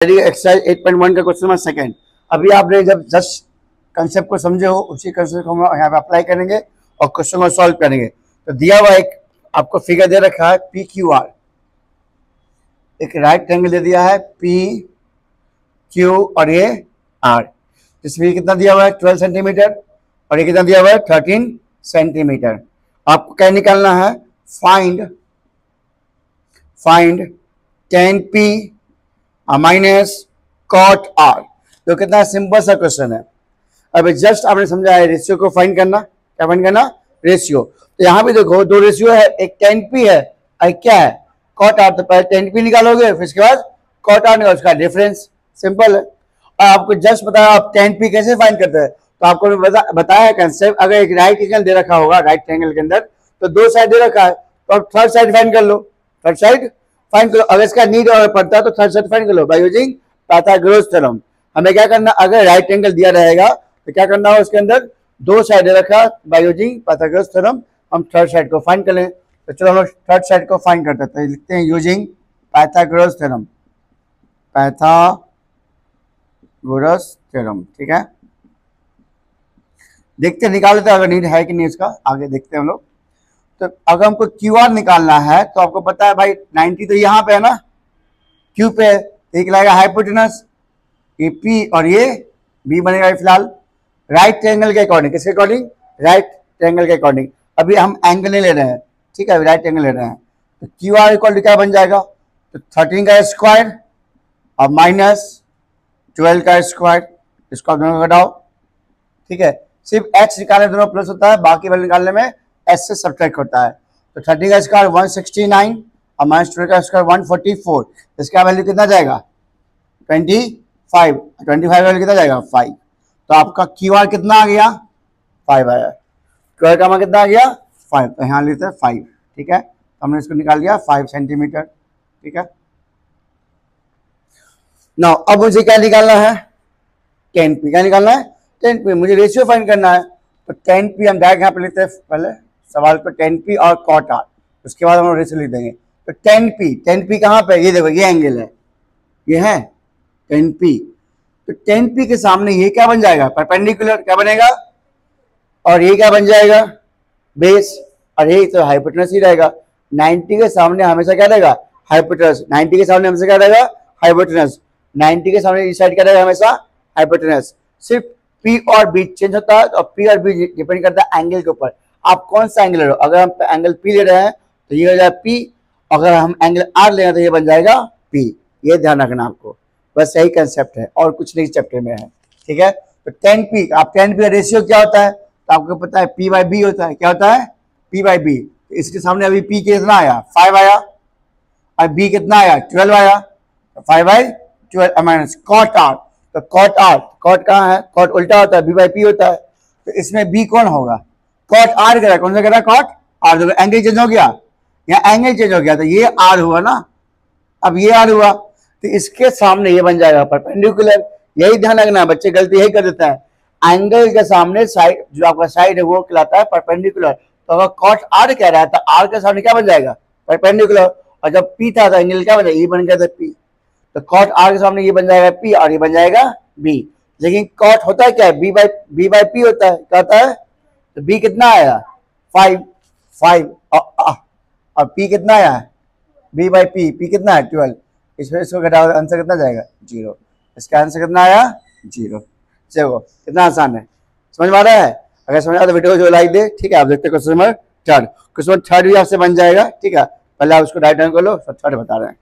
Exercise 8.1 का question number second. अभी आपने जब जस्ट कंसेप्ट को समझे हो, उसी कंसेप्ट को हम यहाँ पे अप्लाई करेंगे और क्वेश्चन को सॉल्व करेंगे। तो दिया हुआ एक आपको फिगर दे रखा है पी क्यू आर, एक राइट ट्रायंगल दे दिया है पी क्यू और ये आर, जिसमें कितना दिया हुआ है 12 सेंटीमीटर और ये कितना दिया हुआ है 13 सेंटीमीटर। आपको क्या निकालना है, find tan P minus cot R. तो कितना सिंपल सा क्वेश्चन है। अब जस्ट आपने समझा है रेशियो को फाइंड करना। क्या फाइंड करना, रेशियो। तो यहाँ पे देखो दो रेशियो है, एक tan P है और क्या है कॉट आर। तो पहले tan P निकालोगे, फिर इसके बाद कॉट आर निकालो, उसका डिफरेंस। सिंपल है। और आपको जस्ट बताया आप tan P कैसे फाइंड करते हैं। तो आपको बताया कंसेप्ट, अगर एक राइट एंगल दे रखा होगा राइट ट्रायंगल के अंदर, तो दो साइड दे रखा है, तो आप थर्ड साइड फाइंड कर लो। थर्ड साइड फाइंड करो। अगर इसका नीड और पड़ता है तो थर्ड साइड फाइंड कर लो बाय यूजिंग पाइथागोरस थ्योरम। हमें क्या करना, अगर राइट एंगल दिया रहेगा तो क्या करना हो, उसके अंदर दो साइड दे रखा बाय यूजिंग पाइथागोरस थ्योरम, हम थर्ड साइड को फाइंड कर लें। तो चलो हम लोग थर्ड साइड को फाइंड करते हैं। तो लिखते हैं using Pythagoras theorem, Pythagoras theorem. ठीक है, देखते निकाल लेते हैं अगर नीड है कि नहीं, इसका आगे देखते हैं हम लोग। तो अगर हमको क्यू आर निकालना है तो आपको पता है भाई 90 तो यहाँ पे है ना, क्यू पे एक लगेगा हाइपोटेनस, ये पी और ये बी बनेगा फिलहाल राइट ट्रायंगल के अकॉर्डिंग। किसके अकॉर्डिंग, राइट ट्रायंगल के अकॉर्डिंग। अभी हम एंगल नहीं ले रहे हैं, ठीक है, अभी राइट एंगल ले रहे हैं। तो क्यू आर इक्वल टू क्या बन जाएगा, तो 13 का स्क्वायर और माइनस 12 का स्क्वायर, इसको दोनों घटाओ। ठीक है, सिर्फ x निकालने दोनों प्लस होता है, बाकी वैल्यू निकालने में s से सब्ट्रैक्ट होता है। तो 30 का स्क्वायर 169 और माइनस 12 का स्क्वायर 144, इसका वैल्यू कितना जाएगा 25। 25 वैल्यू कितना जाएगा 5। तो आपका क्यू आर कितना आ गया 5 आया, क्यू आर का मान कितना आ गया 5। तो यहाँ लेते हैं 5। ठीक है, तो हमने इसको निकाल दिया 5 सेंटीमीटर। ठीक है, नाउ अब मुझे क्या निकालना है, tan P। क्या निकालना है, tan P। मुझे रेशियो फाइंड करना है। तो tan P हम डायरेक्ट यहाँ पे लेते हैं, पहले सवाल पे tan P और cot r, उसके बाद हम लोग रेशियो लिख देंगे। तो tan P कहाँ पे, ये देखो ये एंगल है, ये है tan P। तो tan P के सामने ये क्या बन जाएगा, परपेंडिकुलर क्या बनेगा, और ये क्या बन जाएगा बेस, और ये तो हाइपोटेनस ही रहेगा। 90 के सामने हमेशा क्या रहेगा हाइपोटेनस, 90 के सामने हमेशा क्या रहेगा हाइपोटेनस, 90 के सामने इस साइड क्या रहेगा हमेशा हाइपोटेनस। सिर्फ P और B चेंज होता है, तो P और B डिपेंड करता है एंगल के ऊपर, आप कौन सा एंगल ले रहे हो। अगर हम एंगल P ले रहे हैं तो ये हो जाएगा P, अगर हम एंगल R ले रहे हैं तो ये बन जाएगा P। ये ध्यान रखना आपको, बस यही कंसेप्ट है और कुछ नहीं चैप्टर में है। ठीक है, तो tan P, आप tan P का रेशियो क्या होता है, तो आपको पता है P बाई B होता है। क्या होता है P बाई B। तो इसके सामने अभी P कितना आया 5 आया, और B कितना आया 12 आया, 5/12 माइनस कॉट आर। तो कॉट आर, कॉट कहाँ है, कॉट उल्टा होता है, B बाई P होता है। तो इसमें B कौन होगा, कॉट आर करा, कौन सा करा कॉट आर। देखो एंगल चेंज हो गया, यहाँ एंगल चेंज हो गया, तो ये आर हुआ ना, अब ये आर हुआ, तो इसके सामने ये बन जाएगा परपेंडिकुलर। यही ध्यान रखना है, बच्चे गलती यही कर देता है, एंगल के सामने साइड जो आपका साइड है वो कहलाता है परपेंडिकुलर। तो अगर कॉट आर कह रहा है तो आर के सामने क्या बन जाएगा परपेंडिकुलर, और जब पी था तो एंगल क्या बन जाएगा, ये बन गया था पी। तो कॉट आर के सामने ये बन जाएगा पी और ये बन जाएगा बी। लेकिन कॉट होता है क्या है, बी बाई पी होता है। क्या होता है, तो बी कितना आया 5 और पी कितना आया बी बाई पी कितना है 12। इसमें इसको घटाओ, आंसर कितना जाएगा 0। इसका आंसर कितना आया 0। चलो कितना आसान है, समझ में आ रहा है। अगर समझ आ तो वीडियो को जो लाइक दे। ठीक है, आप देखते हैं question number third. Question third भी आपसे बन जाएगा। ठीक है, पहले आप उसको राइट हैंड कर लो, थर्ड बता रहे हैं।